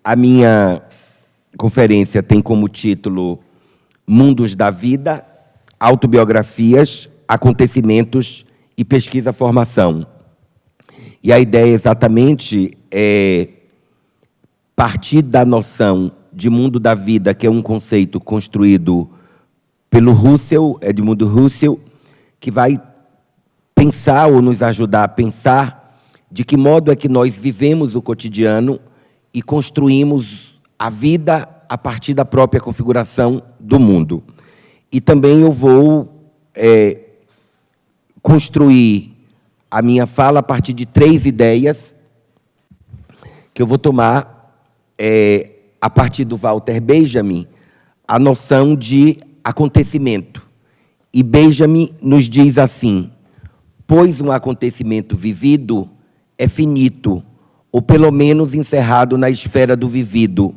A minha conferência tem como título Mundos da Vida, Autobiografias, Acontecimentos e Pesquisa-Formação. E a ideia exatamente é partir da noção de mundo da vida, que é um conceito construído pelo Russell, Edmund Russell, que vai pensar ou nos ajudar a pensar de que modo é que nós vivemos o cotidiano e construímos a vida a partir da própria configuração do mundo. E também eu vou construir a minha fala a partir de 3 ideias que eu vou tomar a partir do Walter Benjamin, a noção de acontecimento. E Benjamin nos diz assim: pois um acontecimento vivido é finito, ou pelo menos encerrado na esfera do vivido,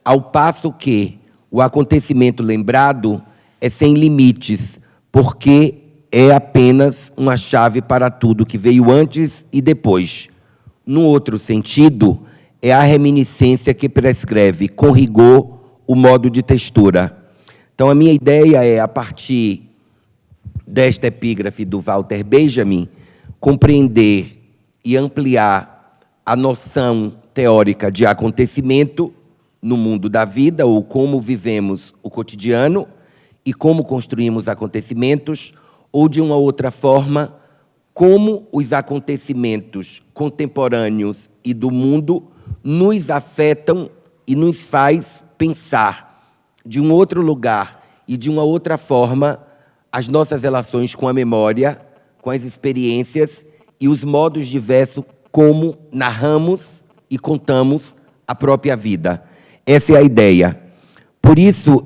ao passo que o acontecimento lembrado é sem limites, porque é apenas uma chave para tudo que veio antes e depois. No outro sentido, é a reminiscência que prescreve, com rigor, o modo de textura. Então, a minha ideia é, a partir desta epígrafe do Walter Benjamin, compreender e ampliar a noção teórica de acontecimento no mundo da vida, ou como vivemos o cotidiano e como construímos acontecimentos, ou, de uma outra forma, como os acontecimentos contemporâneos e do mundo nos afetam e nos faz pensar de um outro lugar e de uma outra forma as nossas relações com a memória, com as experiências e os modos diversos como narramos e contamos a própria vida. Essa é a ideia. Por isso,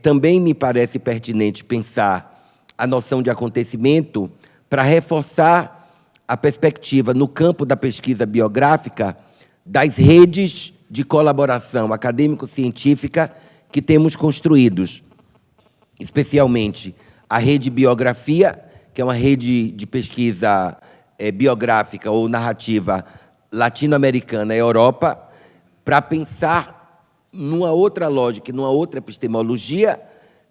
também me parece pertinente pensar a noção de acontecimento para reforçar a perspectiva no campo da pesquisa biográfica das redes de colaboração acadêmico-científica que temos construídos, especialmente a rede Biografia, que é uma rede de pesquisa biográfica ou narrativa latino-americana e Europa, para pensar numa outra lógica, numa outra epistemologia,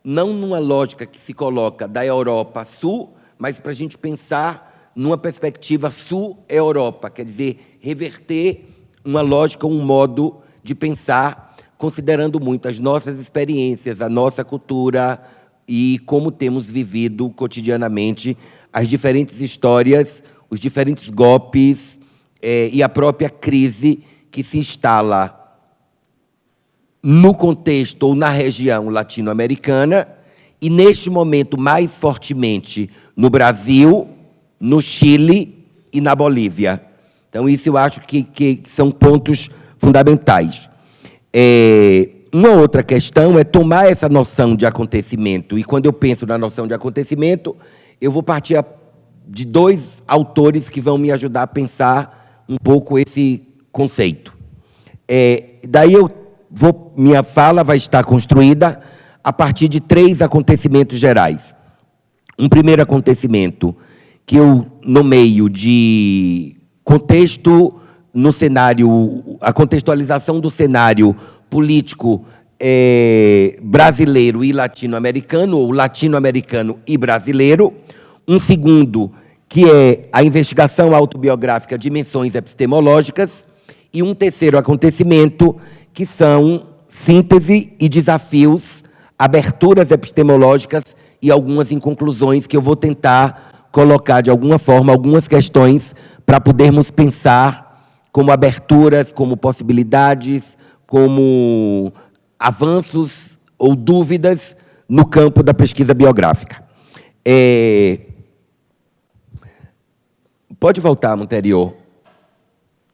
não numa lógica que se coloca da Europa Sul, mas para a gente pensar numa perspectiva Sul-Europa, quer dizer, reverter uma lógica, um modo de pensar, considerando muito as nossas experiências, a nossa cultura e como temos vivido cotidianamente as diferentes histórias, os diferentes golpes e a própria crise que se instala no contexto ou na região latino-americana e, neste momento, mais fortemente no Brasil, no Chile e na Bolívia. Então, isso eu acho que são pontos fundamentais. Uma outra questão é tomar essa noção de acontecimento. E, quando eu penso na noção de acontecimento, eu vou partir de 2 autores que vão me ajudar a pensar um pouco esse conceito. Daí minha fala vai estar construída a partir de 3 acontecimentos gerais. Um primeiro acontecimento que eu nomeio de contexto no cenário, a contextualização do cenário político brasileiro e latino-americano, ou latino-americano e brasileiro. Um segundo, que é a investigação autobiográfica de dimensões epistemológicas. E um terceiro acontecimento, que são síntese e desafios, aberturas epistemológicas e algumas inconclusões que eu vou tentar colocar, de alguma forma, algumas questões para podermos pensar como aberturas, como possibilidades, como avanços ou dúvidas no campo da pesquisa biográfica. Pode voltar ao anterior.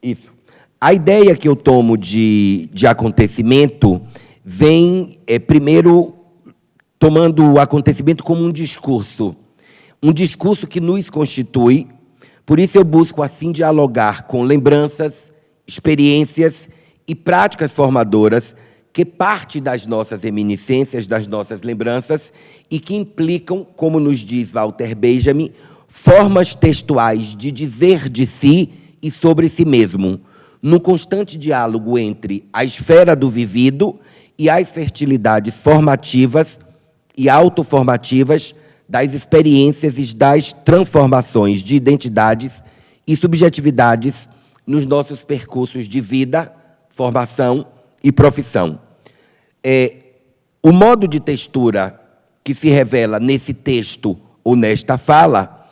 Isso. A ideia que eu tomo de acontecimento vem, primeiro, tomando o acontecimento como um discurso que nos constitui. Por isso eu busco, assim, dialogar com lembranças, experiências e práticas formadoras que partem das nossas reminiscências, das nossas lembranças, e que implicam, como nos diz Walter Benjamin, formas textuais de dizer de si e sobre si mesmo, no constante diálogo entre a esfera do vivido e as fertilidades formativas e autoformativas das experiências e das transformações de identidades e subjetividades nos nossos percursos de vida, formação e profissão. O modo de textura que se revela nesse texto ou nesta fala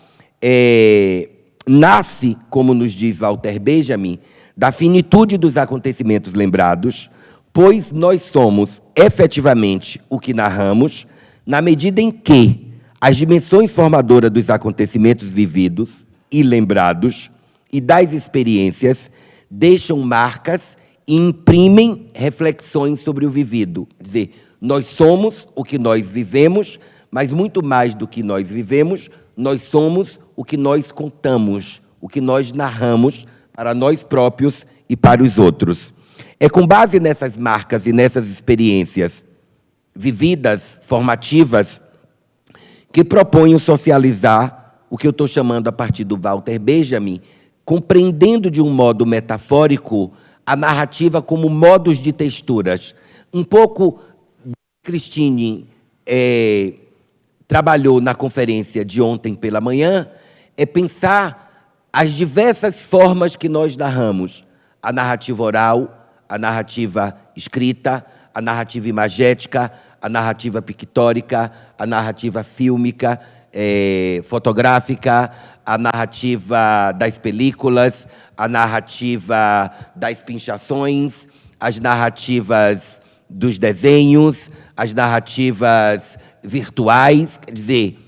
nasce, como nos diz Walter Benjamin, da finitude dos acontecimentos lembrados, pois nós somos efetivamente o que narramos, na medida em que as dimensões formadoras dos acontecimentos vividos e lembrados e das experiências deixam marcas e imprimem reflexões sobre o vivido. Quer dizer, nós somos o que nós vivemos, mas muito mais do que nós vivemos, nós somos o que nós contamos, o que nós narramos para nós próprios e para os outros. É com base nessas marcas e nessas experiências vividas, formativas, que proponho socializar o que eu estou chamando, a partir do Walter Benjamin, compreendendo de um modo metafórico a narrativa como modos de texturas. Um pouco, Christine trabalhou na conferência de ontem pela manhã, pensar as diversas formas que nós narramos. A narrativa oral, a narrativa escrita, a narrativa imagética, a narrativa pictórica, a narrativa fílmica, fotográfica, a narrativa das películas, a narrativa das pinchações, as narrativas dos desenhos, as narrativas virtuais. Quer dizer,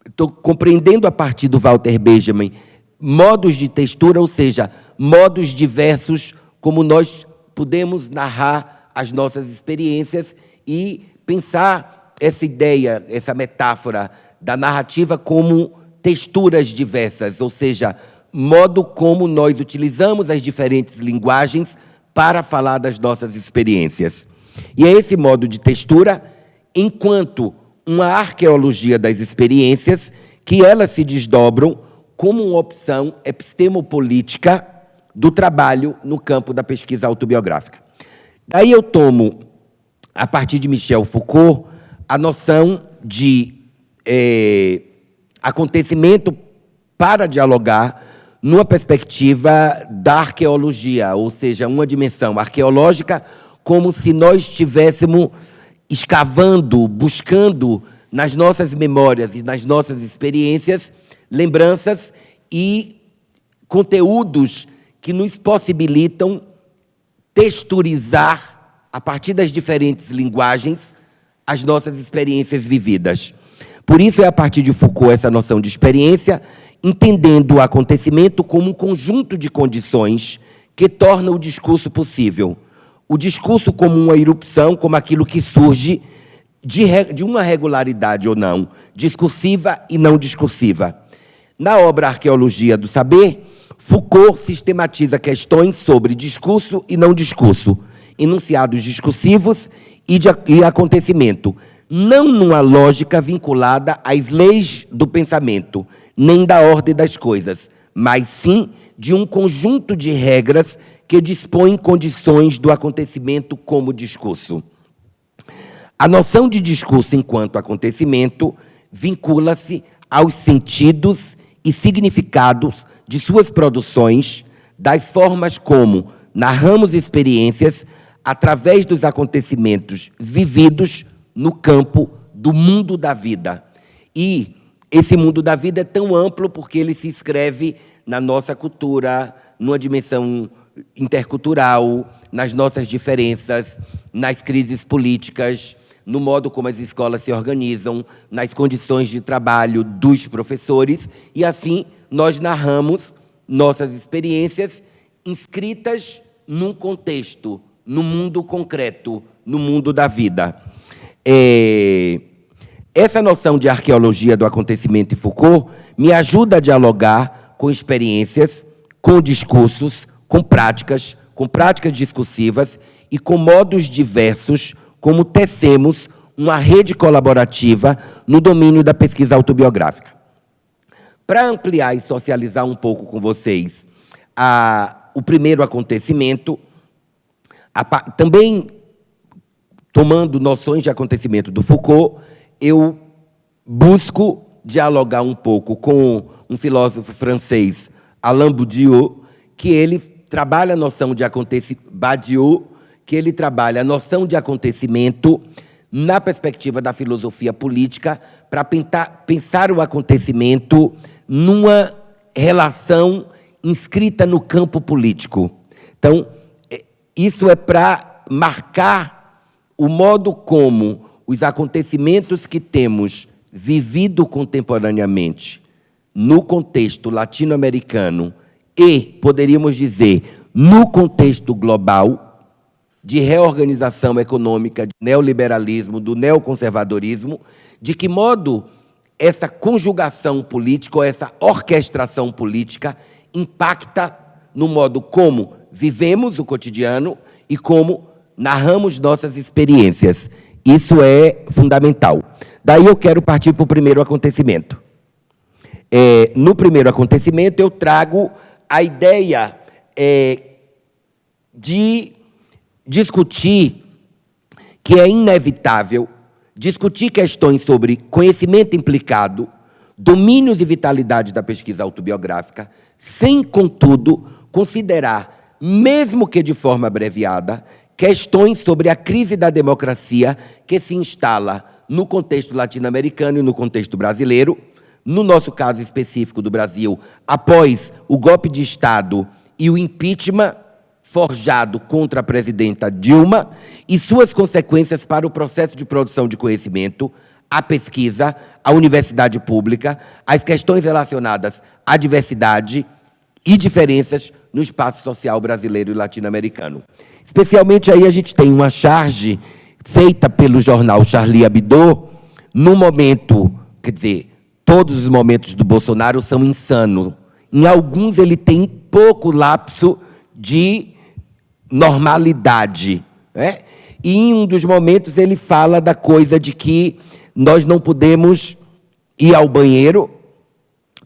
estou compreendendo a partir do Walter Benjamin modos de textura, ou seja, modos diversos como nós podemos narrar as nossas experiências e pensar essa ideia, essa metáfora da narrativa como texturas diversas, ou seja, modo como nós utilizamos as diferentes linguagens para falar das nossas experiências. E é esse modo de textura, enquanto uma arqueologia das experiências, que elas se desdobram como uma opção epistemopolítica do trabalho no campo da pesquisa autobiográfica. Daí eu tomo, a partir de Michel Foucault, a noção de acontecimento para dialogar numa perspectiva da arqueologia, ou seja, uma dimensão arqueológica, como se nós estivéssemos escavando, buscando nas nossas memórias e nas nossas experiências, lembranças e conteúdos que nos possibilitam texturizar, a partir das diferentes linguagens, as nossas experiências vividas. Por isso é a partir de Foucault essa noção de experiência, entendendo o acontecimento como um conjunto de condições que torna o discurso possível. O discurso como uma erupção, como aquilo que surge de uma regularidade ou não, discursiva e não discursiva. Na obra Arqueologia do Saber, Foucault sistematiza questões sobre discurso e não discurso, enunciados discursivos e acontecimento, não numa lógica vinculada às leis do pensamento, nem da ordem das coisas, mas sim de um conjunto de regras que dispõem condições do acontecimento como discurso. A noção de discurso enquanto acontecimento vincula-se aos sentidos e significados de suas produções, das formas como narramos experiências através dos acontecimentos vividos no campo do mundo da vida. E esse mundo da vida é tão amplo porque ele se inscreve na nossa cultura, numa dimensão intercultural, nas nossas diferenças, nas crises políticas, no modo como as escolas se organizam, nas condições de trabalho dos professores, e assim nós narramos nossas experiências inscritas num contexto, no mundo concreto, no mundo da vida. Essa noção de arqueologia do acontecimento em Foucault me ajuda a dialogar com experiências, com discursos, com práticas discursivas e com modos diversos como tecemos uma rede colaborativa no domínio da pesquisa autobiográfica. Para ampliar e socializar um pouco com vocês o primeiro acontecimento, também tomando noções de acontecimento do Foucault, eu busco dialogar um pouco com um filósofo francês, Alain Badiou, que ele trabalha a noção de Badiou, que ele trabalha a noção de acontecimento na perspectiva da filosofia política, para pensar o acontecimento numa relação inscrita no campo político. Então, isso é para marcar o modo como os acontecimentos que temos vivido contemporaneamente no contexto latino-americano e, poderíamos dizer, no contexto global, de reorganização econômica, de neoliberalismo, do neoconservadorismo, de que modo essa conjugação política, ou essa orquestração política, impacta no modo como vivemos o cotidiano e como narramos nossas experiências. Isso é fundamental. Daí eu quero partir para o primeiro acontecimento. No primeiro acontecimento, eu trago a ideia de discutir que é inevitável discutir questões sobre conhecimento implicado, domínios e vitalidade da pesquisa autobiográfica, sem, contudo, considerar, mesmo que de forma abreviada, questões sobre a crise da democracia que se instala no contexto latino-americano e no contexto brasileiro, no nosso caso específico do Brasil, após o golpe de Estado e o impeachment forjado contra a presidenta Dilma e suas consequências para o processo de produção de conhecimento, a pesquisa, a universidade pública, as questões relacionadas à diversidade e diferenças no espaço social brasileiro e latino-americano. Especialmente aí a gente tem uma charge feita pelo jornal Charlie Hebdo, no momento, quer dizer, todos os momentos do Bolsonaro são insanos. Em alguns ele tem pouco lapso de normalidade, né? E em um dos momentos ele fala da coisa de que nós não podemos ir ao banheiro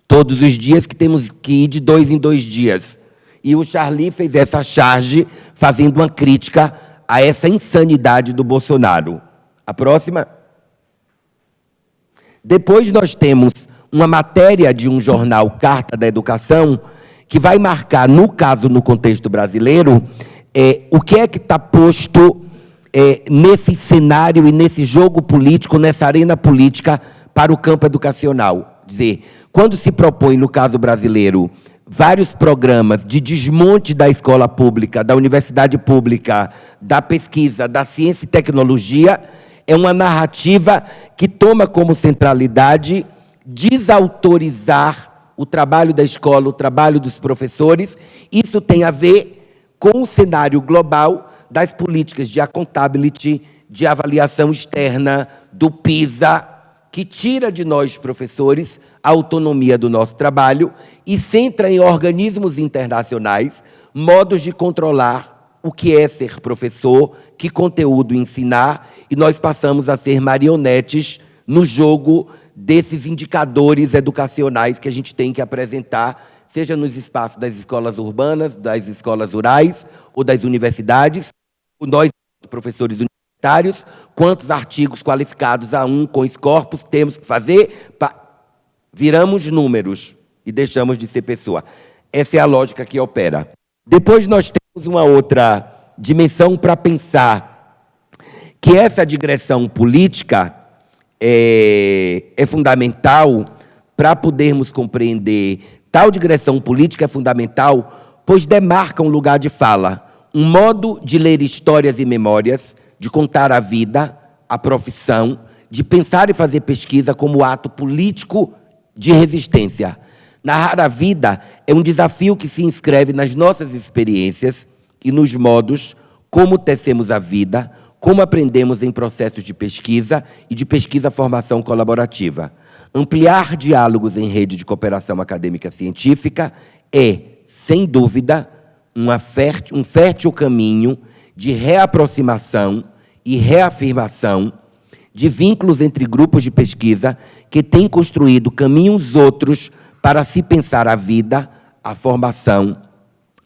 todos os dias, que temos que ir de 2 em 2 dias. E o Charlie fez essa charge fazendo uma crítica a essa insanidade do Bolsonaro. A próxima. Depois nós temos uma matéria de um jornal, Carta da Educação, que vai marcar, no caso, no contexto brasileiro, o que é que está posto nesse cenário e nesse jogo político, nessa arena política para o campo educacional. Quer dizer, quando se propõe, no caso brasileiro, vários programas de desmonte da escola pública, da universidade pública, da pesquisa, da ciência e tecnologia, é uma narrativa que toma como centralidade desautorizar o trabalho da escola, o trabalho dos professores. Isso tem a ver com o cenário global das políticas de accountability, de avaliação externa, do PISA, que tira de nós, professores, a autonomia do nosso trabalho e centra em organismos internacionais modos de controlar o que é ser professor, que conteúdo ensinar, e nós passamos a ser marionetes no jogo desses indicadores educacionais que a gente tem que apresentar, seja nos espaços das escolas urbanas, das escolas rurais ou das universidades. Nós, professores universitários, quantos artigos qualificados A1 com os corpos temos que fazer? Viramos números e deixamos de ser pessoa. Essa é a lógica que opera. Depois nós temos uma outra dimensão para pensar que essa digressão política é fundamental para podermos compreender. Tal digressão política é fundamental, pois demarca um lugar de fala, um modo de ler histórias e memórias, de contar a vida, a profissão, de pensar e fazer pesquisa como ato político de resistência. Narrar a vida é um desafio que se inscreve nas nossas experiências e nos modos como tecemos a vida, como aprendemos em processos de pesquisa e de pesquisa-formação colaborativa. Ampliar diálogos em rede de cooperação acadêmica científica é, sem dúvida, um fértil caminho de reaproximação e reafirmação de vínculos entre grupos de pesquisa que têm construído caminhos outros para se pensar a vida, a formação,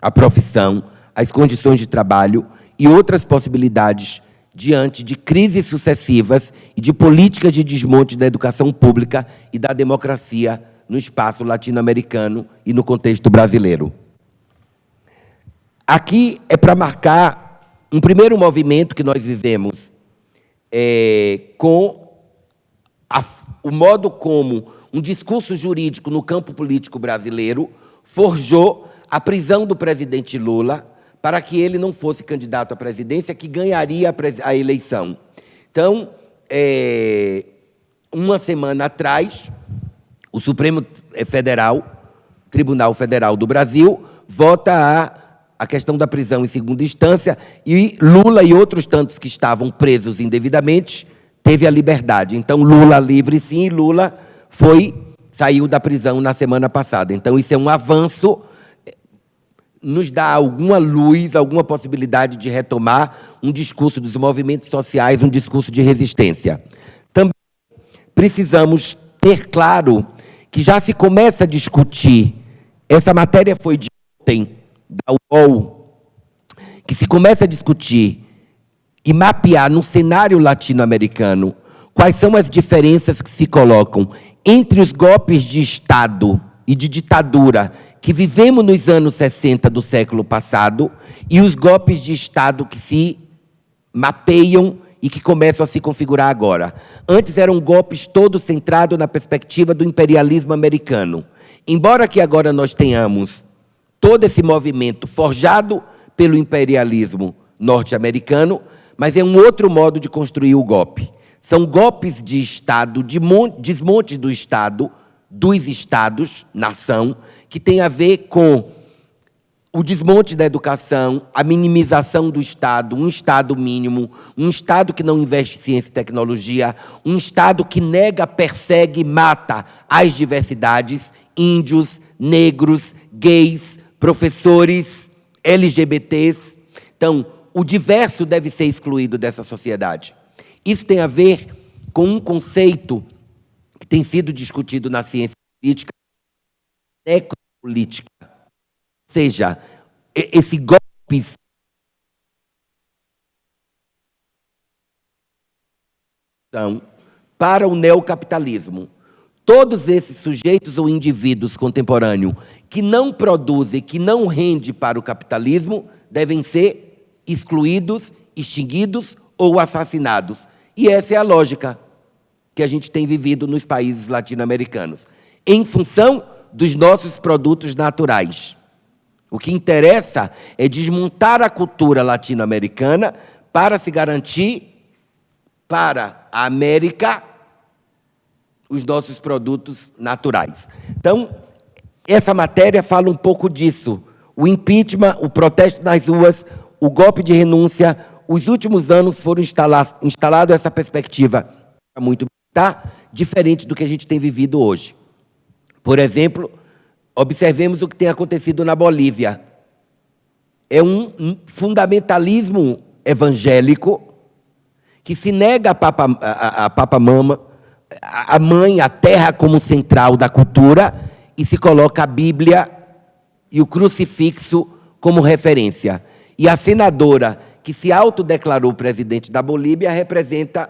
a profissão, as condições de trabalho e outras possibilidades diante de crises sucessivas e de políticas de desmonte da educação pública e da democracia no espaço latino-americano e no contexto brasileiro. Aqui é para marcar um primeiro movimento que nós vivemos com o modo como um discurso jurídico no campo político brasileiro forjou a prisão do presidente Lula para que ele não fosse candidato à presidência, que ganharia a eleição. Então, uma semana atrás, o Supremo Tribunal Federal do Brasil, vota a questão da prisão em segunda instância e Lula e outros tantos que estavam presos indevidamente teve a liberdade. Então, Lula livre sim, Lula saiu da prisão na semana passada. Então, isso é um avanço, nos dá alguma luz, alguma possibilidade de retomar um discurso dos movimentos sociais, um discurso de resistência. Também precisamos ter claro que já se começa a discutir, essa matéria foi de ontem, da UOL, que se começa a discutir e mapear no cenário latino-americano quais são as diferenças que se colocam entre os golpes de Estado e de ditadura que vivemos nos anos 60 do século passado e os golpes de Estado que se mapeiam e que começam a se configurar agora. Antes eram golpes todos centrados na perspectiva do imperialismo americano. Embora que agora nós tenhamos todo esse movimento forjado pelo imperialismo norte-americano, mas é um outro modo de construir o golpe. São golpes de Estado, de desmonte do Estado, dos Estados, nação, que tem a ver com o desmonte da educação, a minimização do Estado, um Estado mínimo, um Estado que não investe em ciência e tecnologia, um Estado que nega, persegue, mata as diversidades, índios, negros, gays, professores, LGBTs. Então, o diverso deve ser excluído dessa sociedade. Isso tem a ver com um conceito que tem sido discutido na ciência política, necropolítica. Ou seja, esse golpe para o neocapitalismo. Todos esses sujeitos ou indivíduos contemporâneos que não produzem, que não rendem para o capitalismo, devem ser excluídos, extinguidos ou assassinados. E essa é a lógica que a gente tem vivido nos países latino-americanos, em função dos nossos produtos naturais. O que interessa é desmontar a cultura latino-americana para se garantir para a América os nossos produtos naturais. Então, essa matéria fala um pouco disso. O impeachment, o protesto nas ruas, o golpe de renúncia, os últimos anos foram instalado essa perspectiva muito diferente do que a gente tem vivido hoje. Por exemplo, observemos o que tem acontecido na Bolívia. É um fundamentalismo evangélico que se nega a Papamama, a mãe, a terra como central da cultura, e se coloca a Bíblia e o crucifixo como referência. E a senadora que se autodeclarou presidente da Bolívia representa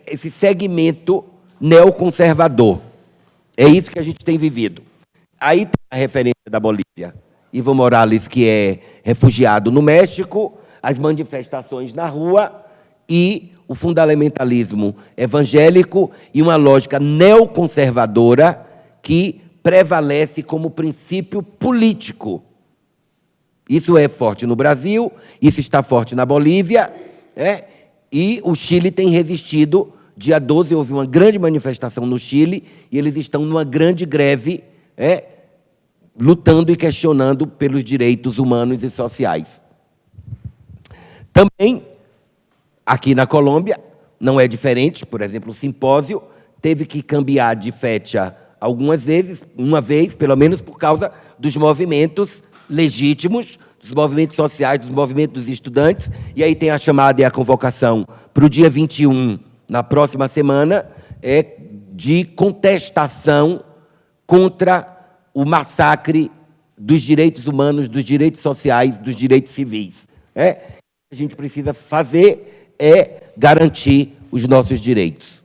esse segmento neoconservador. É isso que a gente tem vivido. Aí tem a referência da Bolívia. Evo Morales, que é refugiado no México, as manifestações na rua e o fundamentalismo evangélico e uma lógica neoconservadora que prevalece como princípio político. Isso é forte no Brasil, isso está forte na Bolívia, e o Chile tem resistido. Dia 12 houve uma grande manifestação no Chile e eles estão numa grande greve, lutando e questionando pelos direitos humanos e sociais. Também, aqui na Colômbia, não é diferente. Por exemplo, o simpósio teve que cambiar de fecha algumas vezes, uma vez, pelo menos por causa dos movimentos legítimos, dos movimentos sociais, dos movimentos dos estudantes, e aí tem a chamada e a convocação para o dia 21, na próxima semana, de contestação contra o massacre dos direitos humanos, dos direitos sociais, dos direitos civis. O que a gente precisa fazer é garantir os nossos direitos.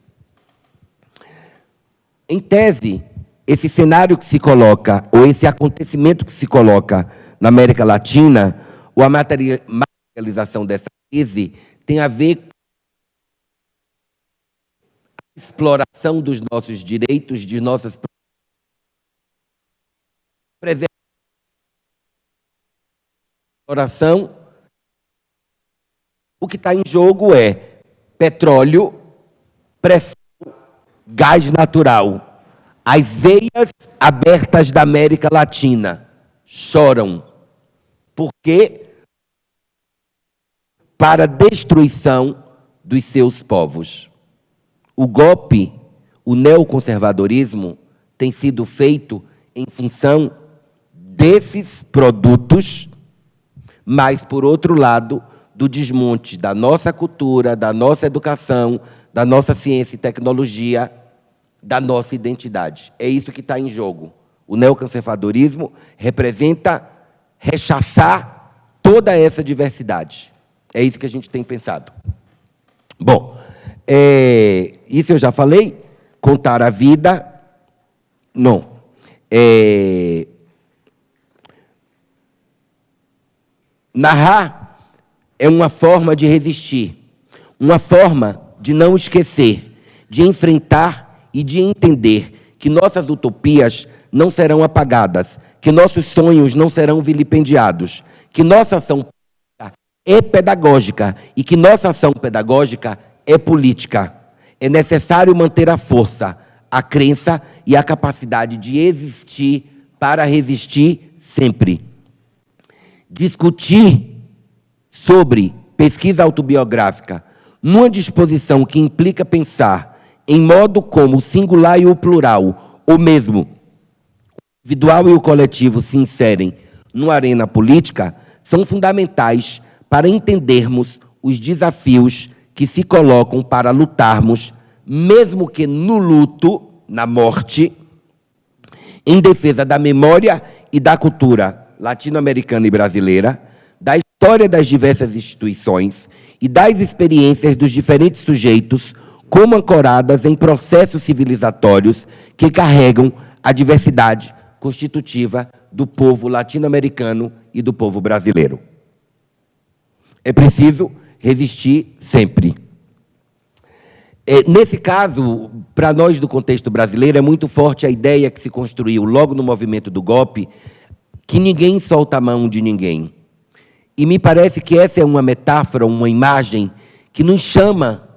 Em tese, esse cenário que se coloca, ou esse acontecimento que se coloca na América Latina, ou a materialização dessa crise, tem a ver com a exploração dos nossos direitos, de nossas exploração. O que está em jogo é petróleo, pressão, gás natural. As veias abertas da América Latina choram. Por quê? Para a destruição dos seus povos. O golpe, o neoconservadorismo, tem sido feito em função desses produtos, mas, por outro lado, do desmonte da nossa cultura, da nossa educação, da nossa ciência e tecnologia, da nossa identidade. É isso que está em jogo. O neoconservadorismo representa rechaçar toda essa diversidade. É isso que a gente tem pensado. Bom, isso eu já falei. Contar a vida, não. Narrar é uma forma de resistir, uma forma de não esquecer, de enfrentar e de entender que nossas utopias não serão apagadas, que nossos sonhos não serão vilipendiados, que nossa ação é pedagógica e que nossa ação pedagógica é política. É necessário manter a força, a crença e a capacidade de existir para resistir sempre. Discutir sobre pesquisa autobiográfica numa disposição que implica pensar em modo como o singular e o plural, ou mesmo o individual e o coletivo se inserem numa arena política, são fundamentais para entendermos os desafios que se colocam para lutarmos, mesmo que no luto, na morte, em defesa da memória e da cultura latino-americana e brasileira, da história das diversas instituições e das experiências dos diferentes sujeitos, como ancoradas em processos civilizatórios que carregam a diversidade constitutiva do povo latino-americano e do povo brasileiro. É preciso resistir sempre. Nesse caso, para nós do contexto brasileiro, é muito forte a ideia que se construiu logo no movimento do golpe, que ninguém solta a mão de ninguém. E me parece que essa é uma metáfora, uma imagem que nos chama,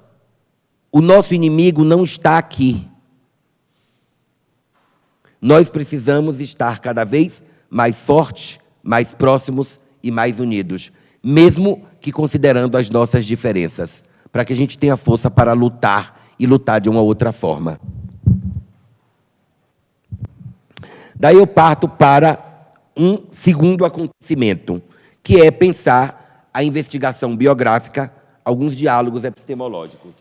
o nosso inimigo não está aqui. Nós precisamos estar cada vez mais fortes, mais próximos e mais unidos, mesmo que considerando as nossas diferenças, para que a gente tenha força para lutar e lutar de uma outra forma. Daí eu parto para um segundo acontecimento, que é pensar a investigação biográfica, alguns diálogos epistemológicos.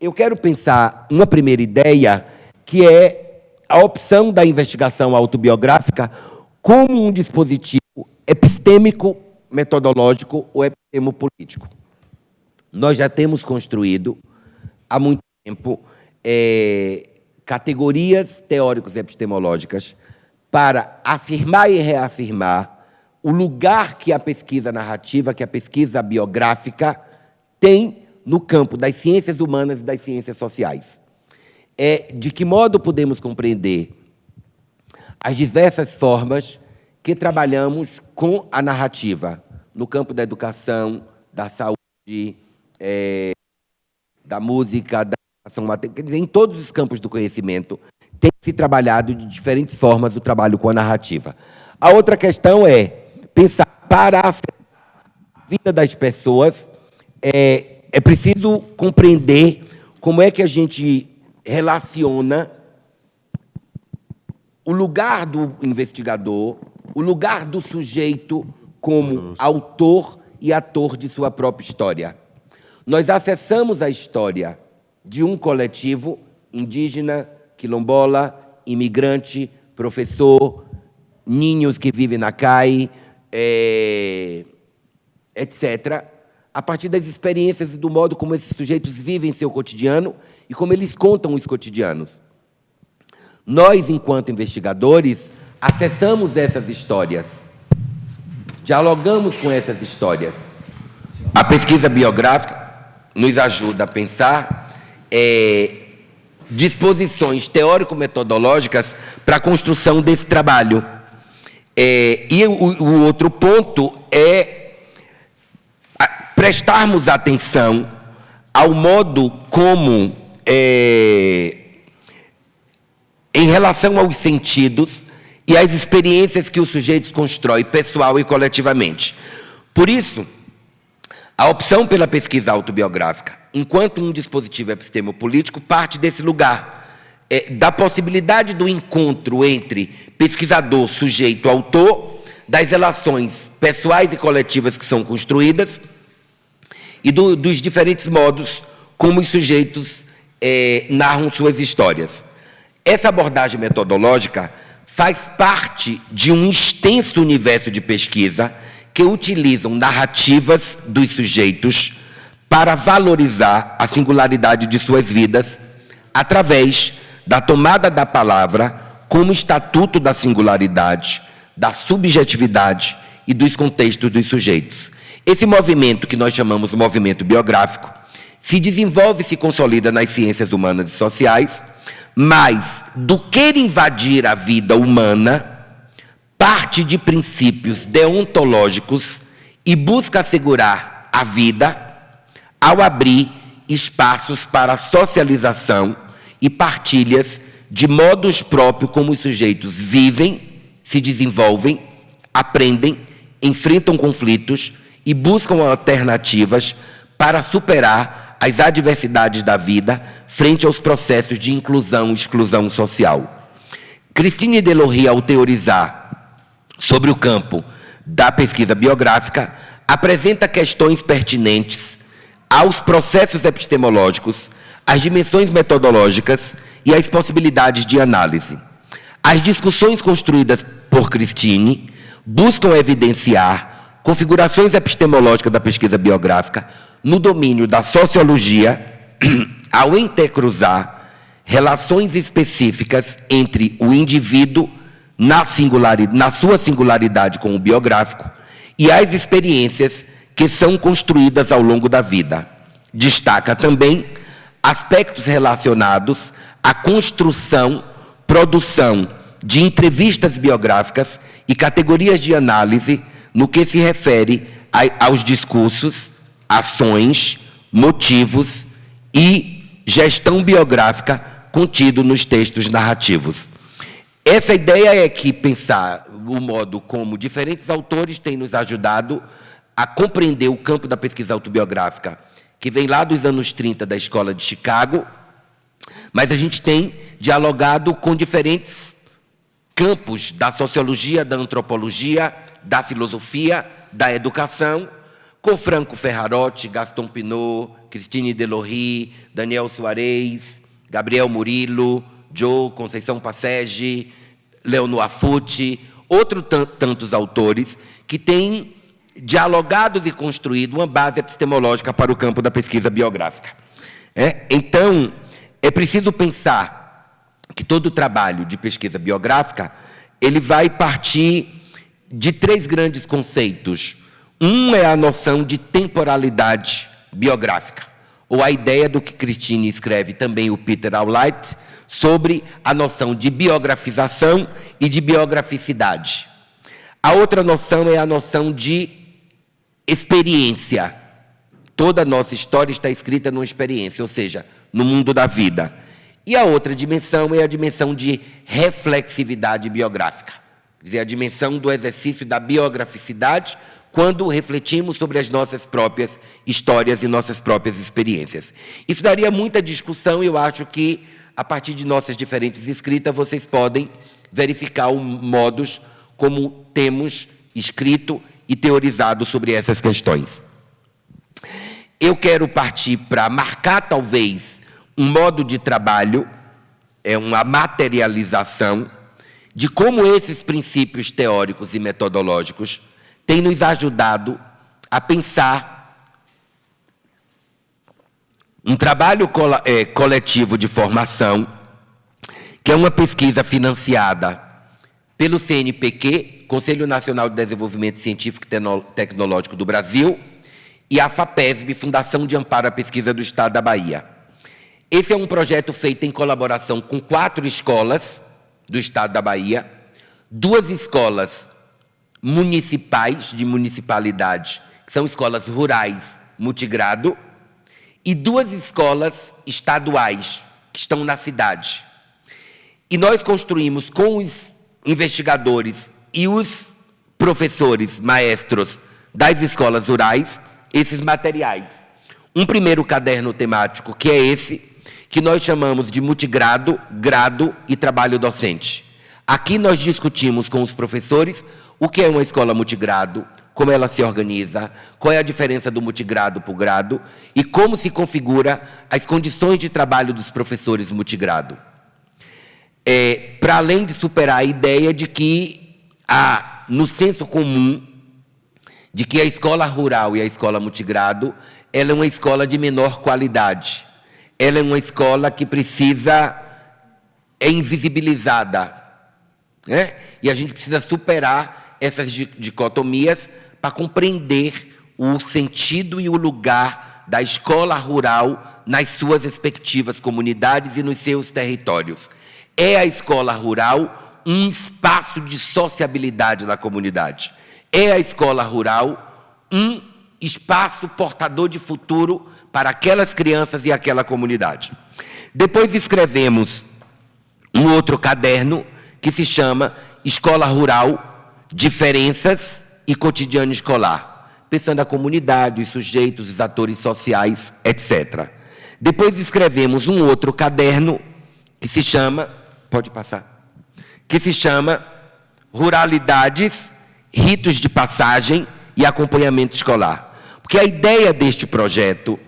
Eu quero pensar uma primeira ideia, que é a opção da investigação autobiográfica como um dispositivo epistêmico, metodológico ou epistemopolítico. Nós já temos construído, há muito tempo, categorias teóricos epistemológicas para afirmar e reafirmar o lugar que a pesquisa narrativa, que a pesquisa biográfica tem no campo das ciências humanas e das ciências sociais. De que modo podemos compreender as diversas formas que trabalhamos com a narrativa no campo da educação, da saúde, da música, da educação matemática, quer dizer, em todos os campos do conhecimento, tem se trabalhado de diferentes formas o trabalho com a narrativa. A outra questão é pensar para a vida das pessoas, é preciso compreender como é que a gente relaciona o lugar do investigador, o lugar do sujeito como autor e ator de sua própria história. Nós acessamos a história de um coletivo indígena, quilombola, imigrante, professor, ninhos que vivem na CAI, etc., a partir das experiências e do modo como esses sujeitos vivem seu cotidiano e como eles contam os cotidianos. Nós, enquanto investigadores, acessamos essas histórias, dialogamos com essas histórias. A pesquisa biográfica nos ajuda a pensar disposições teórico-metodológicas para a construção desse trabalho. E o outro ponto é prestarmos atenção ao modo como, em relação aos sentidos e às experiências que os sujeitos constroem, pessoal e coletivamente. Por isso, a opção pela pesquisa autobiográfica, enquanto um dispositivo epistemopolítico, parte desse lugar, da possibilidade do encontro entre pesquisador, sujeito, autor, das relações pessoais e coletivas que são construídas e dos diferentes modos como os sujeitos narram suas histórias. Essa abordagem metodológica faz parte de um extenso universo de pesquisa que utilizam narrativas dos sujeitos para valorizar a singularidade de suas vidas através da tomada da palavra como estatuto da singularidade, da subjetividade e dos contextos dos sujeitos. Esse movimento, que nós chamamos de movimento biográfico, se desenvolve e se consolida nas ciências humanas e sociais, mas, do que invadir a vida humana, parte de princípios deontológicos e busca assegurar a vida ao abrir espaços para socialização e partilhas de modos próprios como os sujeitos vivem, se desenvolvem, aprendem, enfrentam conflitos e buscam alternativas para superar as adversidades da vida frente aos processos de inclusão e exclusão social. Christine Delohry, ao teorizar sobre o campo da pesquisa biográfica, apresenta questões pertinentes aos processos epistemológicos, às dimensões metodológicas e às possibilidades de análise. As discussões construídas por Christine buscam evidenciar configurações epistemológicas da pesquisa biográfica no domínio da sociologia, ao intercruzar relações específicas entre o indivíduo na sua singularidade com o biográfico e as experiências que são construídas ao longo da vida. Destaca também aspectos relacionados à construção, produção de entrevistas biográficas e categorias de análise no que se refere aos discursos, ações, motivos e gestão biográfica contido nos textos narrativos. Essa ideia é que pensar o modo como diferentes autores têm nos ajudado a compreender o campo da pesquisa autobiográfica, que vem lá dos anos 30 da Escola de Chicago, mas a gente tem dialogado com diferentes campos da sociologia, da antropologia, da filosofia, da educação, com Franco Ferrarotti, Gaston Pinault, Christine Delohry, Daniel Soares, Gabriel Murilo, Joe Conceição Passegi, Leonor Afucci, outros tantos autores que têm dialogado e construído uma base epistemológica para o campo da pesquisa biográfica. Então, é preciso pensar que todo o trabalho de pesquisa biográfica ele vai partir de três grandes conceitos. Um é a noção de temporalidade biográfica, ou a ideia do que Christine escreve também o Peter Aulight, sobre a noção de biografização e de biograficidade. A outra noção é a noção de experiência. Toda a nossa história está escrita numa experiência, ou seja, no mundo da vida. E a outra dimensão é a dimensão de reflexividade biográfica, quer dizer, a dimensão do exercício da biograficidade, quando refletimos sobre as nossas próprias histórias e nossas próprias experiências. Isso daria muita discussão e eu acho que, a partir de nossas diferentes escritas, vocês podem verificar os modos como temos escrito e teorizado sobre essas questões. Eu quero partir para marcar, talvez, um modo de trabalho, uma materialização, de como esses princípios teóricos e metodológicos têm nos ajudado a pensar um trabalho coletivo de formação, que é uma pesquisa financiada pelo CNPq, Conselho Nacional de Desenvolvimento Científico e Tecnológico do Brasil, e a FAPESB, Fundação de Amparo à Pesquisa do Estado da Bahia. Esse é um projeto feito em colaboração com 4 escolas do Estado da Bahia, 2 escolas municipais, de municipalidade, que são escolas rurais multigrado, e 2 escolas estaduais, que estão na cidade. E nós construímos com os investigadores e os professores, maestros das escolas rurais, esses materiais. Um primeiro caderno temático, que é esse, que nós chamamos de multigrado, grado e trabalho docente. Aqui nós discutimos com os professores o que é uma escola multigrado, como ela se organiza, qual é a diferença do multigrado para o grado e como se configura as condições de trabalho dos professores multigrado. Para além de superar a ideia de que há, no senso comum, de que a escola rural e a escola multigrado, ela é uma escola de menor qualidade. Ela é uma escola que precisa, é invisibilizada, né? E a gente precisa superar essas dicotomias para compreender o sentido e o lugar da escola rural nas suas respectivas comunidades e nos seus territórios. É a escola rural um espaço de sociabilidade na comunidade. É a escola rural um espaço portador de futuro para aquelas crianças e aquela comunidade. Depois escrevemos um outro caderno que se chama Escola Rural, Diferenças e Cotidiano Escolar, pensando a comunidade, os sujeitos, os atores sociais, etc. Depois escrevemos um outro caderno que se chama, pode passar, que se chama Ruralidades, Ritos de Passagem e Acompanhamento Escolar. Porque a ideia deste projeto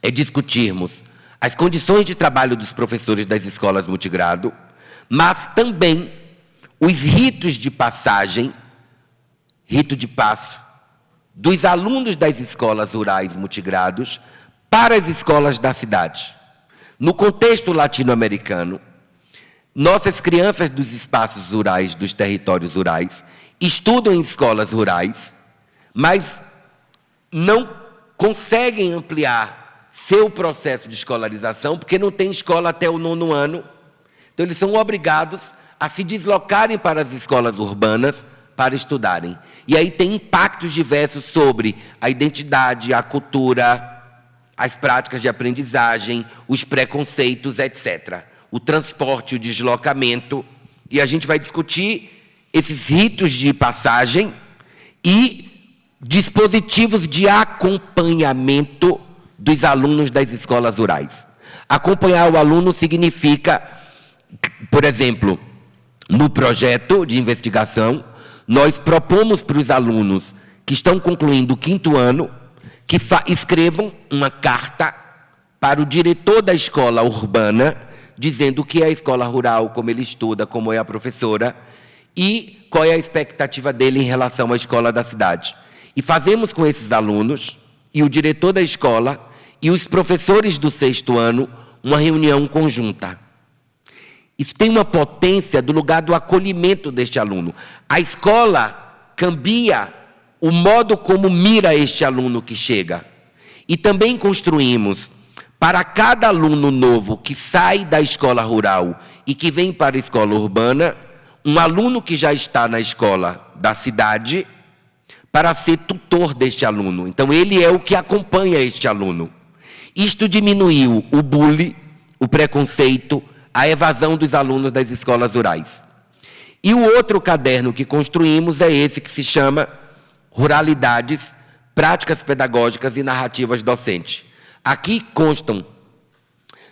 é discutirmos as condições de trabalho dos professores das escolas multigrado, mas também os ritos de passagem, rito de passo, dos alunos das escolas rurais multigrados para as escolas da cidade. No contexto latino-americano, nossas crianças dos espaços rurais, dos territórios rurais, estudam em escolas rurais, mas não conseguem ampliar seu processo de escolarização, porque não tem escola até o 9º ano. Então, eles são obrigados a se deslocarem para as escolas urbanas para estudarem. E aí tem impactos diversos sobre a identidade, a cultura, as práticas de aprendizagem, os preconceitos, etc. O transporte, o deslocamento. E a gente vai discutir esses ritos de passagem e dispositivos de acompanhamento dos alunos das escolas rurais. Acompanhar o aluno significa, por exemplo, no projeto de investigação, nós propomos para os alunos que estão concluindo o 5º ano que escrevam uma carta para o diretor da escola urbana, dizendo o que é a escola rural, como ele estuda, como é a professora e qual é a expectativa dele em relação à escola da cidade. E fazemos com esses alunos, e o diretor da escola, e os professores do 6º ano, uma reunião conjunta. Isso tem uma potência do lugar do acolhimento deste aluno. A escola cambia o modo como mira este aluno que chega. E também construímos, para cada aluno novo que sai da escola rural e que vem para a escola urbana, um aluno que já está na escola da cidade, para ser tutor deste aluno. Então, ele é o que acompanha este aluno. Isto diminuiu o bullying, o preconceito, a evasão dos alunos das escolas rurais. E o outro caderno que construímos é esse que se chama Ruralidades, Práticas Pedagógicas e Narrativas Docentes. Aqui constam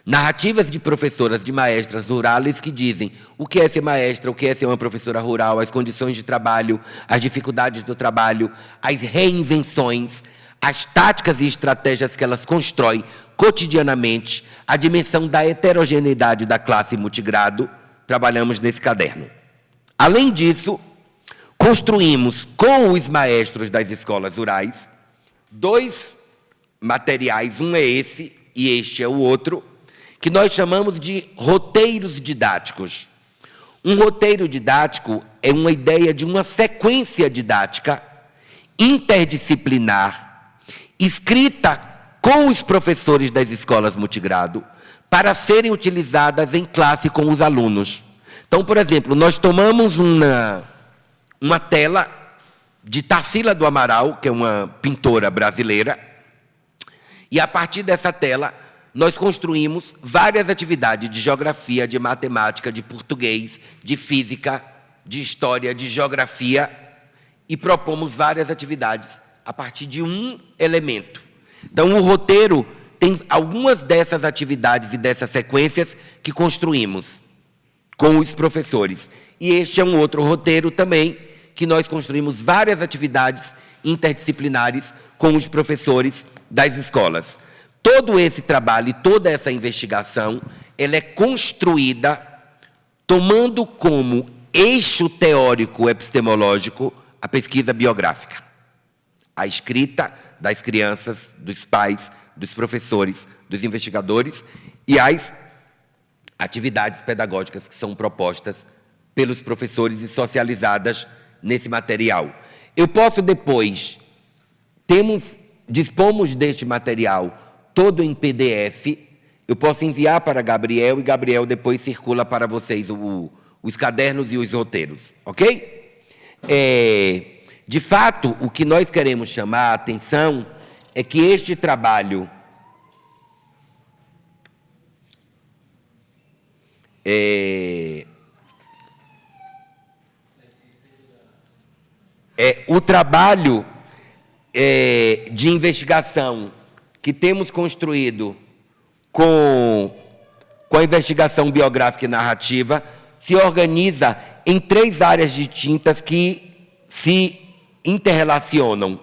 narrativas de professoras, de maestras rurais que dizem o que é ser maestra, o que é ser uma professora rural, as condições de trabalho, as dificuldades do trabalho, as reinvenções, as táticas e estratégias que elas constroem cotidianamente, a dimensão da heterogeneidade da classe multigrado, trabalhamos nesse caderno. Além disso, construímos com os maestros das escolas rurais 2 materiais, um é esse e este é o outro, que nós chamamos de roteiros didáticos. Um roteiro didático é uma ideia de uma sequência didática interdisciplinar, escrita com os professores das escolas multigrado, para serem utilizadas em classe com os alunos. Então, por exemplo, nós tomamos uma tela de Tarsila do Amaral, que é uma pintora brasileira, e a partir dessa tela nós construímos várias atividades de geografia, de matemática, de português, de física, de história, de geografia, e propomos várias atividades a partir de um elemento. Então, o roteiro tem algumas dessas atividades e dessas sequências que construímos com os professores. E este é um outro roteiro também, que nós construímos várias atividades interdisciplinares com os professores das escolas. Todo esse trabalho e toda essa investigação, ela é construída tomando como eixo teórico epistemológico a pesquisa biográfica. A escrita das crianças, dos pais, dos professores, dos investigadores e as atividades pedagógicas que são propostas pelos professores e socializadas nesse material. Eu posso depois, dispomos deste material todo em PDF, eu posso enviar para Gabriel e Gabriel depois circula para vocês os cadernos e os roteiros, ok? De fato, o que nós queremos chamar a atenção é que este trabalho o trabalho de investigação que temos construído com a investigação biográfica e narrativa se organiza em 3 áreas distintas que se interrelacionam.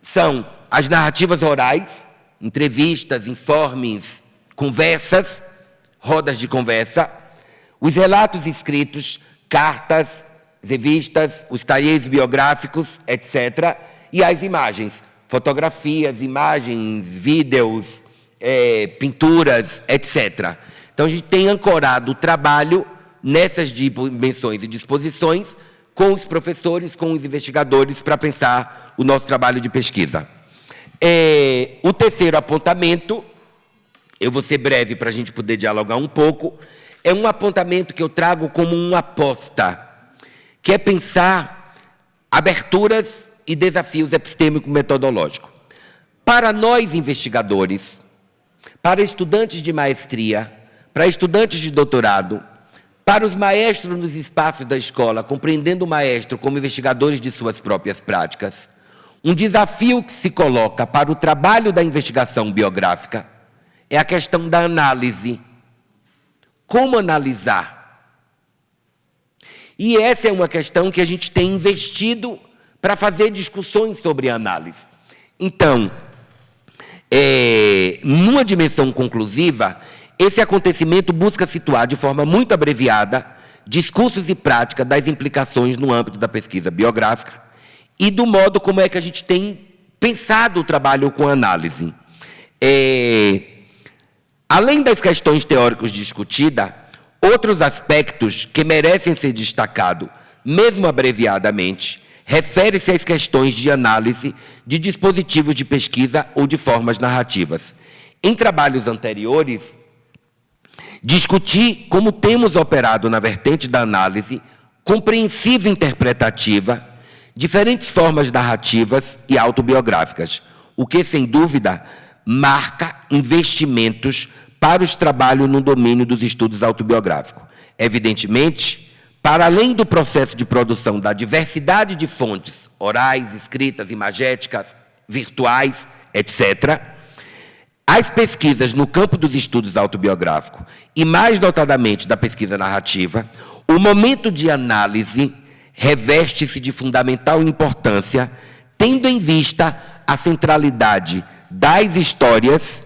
São as narrativas orais, entrevistas, informes, conversas, rodas de conversa, os relatos escritos, cartas, revistas, os talheres biográficos, etc., e as imagens, fotografias, imagens, vídeos, pinturas, etc. Então, a gente tem ancorado o trabalho nessas dimensões e disposições com os professores, com os investigadores, para pensar o nosso trabalho de pesquisa. O terceiro apontamento, eu vou ser breve para a gente poder dialogar um pouco, é um apontamento que eu trago como uma aposta, que é pensar aberturas e desafios epistêmico-metodológicos. Para nós, investigadores, para estudantes de maestria, para estudantes de doutorado, para os maestros nos espaços da escola, compreendendo o maestro como investigadores de suas próprias práticas, um desafio que se coloca para o trabalho da investigação biográfica é a questão da análise. Como analisar? E essa é uma questão que a gente tem investido para fazer discussões sobre análise. Então, numa dimensão conclusiva, esse acontecimento busca situar de forma muito abreviada discursos e prática das implicações no âmbito da pesquisa biográfica e do modo como é que a gente tem pensado o trabalho com análise. Além das questões teóricas discutidas, outros aspectos que merecem ser destacados, mesmo abreviadamente, refere-se às questões de análise de dispositivos de pesquisa ou de formas narrativas. Em trabalhos anteriores, discuti como temos operado na vertente da análise compreensiva e interpretativa, diferentes formas narrativas e autobiográficas, o que, sem dúvida, marca investimentos para os trabalhos no domínio dos estudos autobiográficos. Evidentemente, para além do processo de produção da diversidade de fontes, orais, escritas, imagéticas, virtuais, etc., as pesquisas no campo dos estudos autobiográficos, e mais notadamente da pesquisa narrativa, o momento de análise reveste-se de fundamental importância, tendo em vista a centralidade das histórias,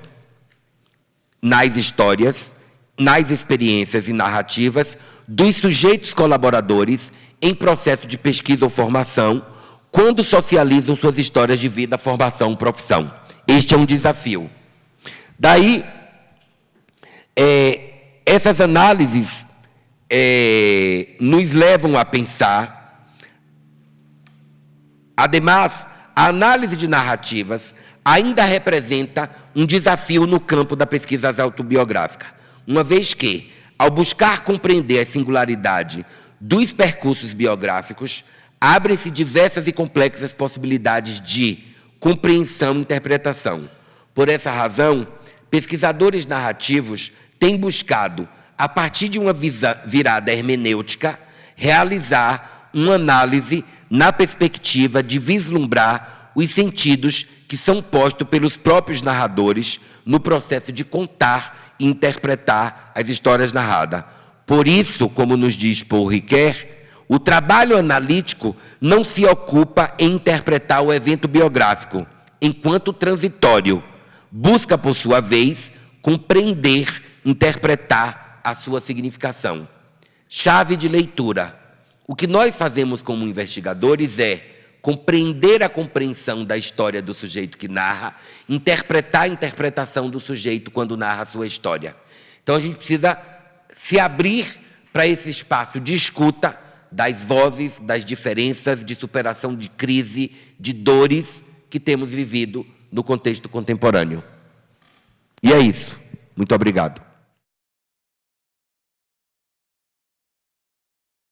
nas experiências e narrativas, dos sujeitos colaboradores em processo de pesquisa ou formação, quando socializam suas histórias de vida, formação, profissão. Este é um desafio. Daí, essas análises nos levam a pensar. Ademais, a análise de narrativas ainda representa um desafio no campo da pesquisa autobiográfica, uma vez que, ao buscar compreender a singularidade dos percursos biográficos, abrem-se diversas e complexas possibilidades de compreensão e interpretação. Por essa razão, pesquisadores narrativos têm buscado, a partir de uma virada hermenêutica, realizar uma análise na perspectiva de vislumbrar os sentidos que são postos pelos próprios narradores no processo de contar e interpretar as histórias narradas. Por isso, como nos diz Paul Ricoeur, o trabalho analítico não se ocupa em interpretar o evento biográfico, enquanto transitório. Busca, por sua vez, compreender, interpretar a sua significação. Chave de leitura. O que nós fazemos como investigadores é compreender a compreensão da história do sujeito que narra, interpretar a interpretação do sujeito quando narra a sua história. Então, a gente precisa se abrir para esse espaço de escuta das vozes, das diferenças, de superação de crise, de dores que temos vivido no contexto contemporâneo. E é isso. Muito obrigado.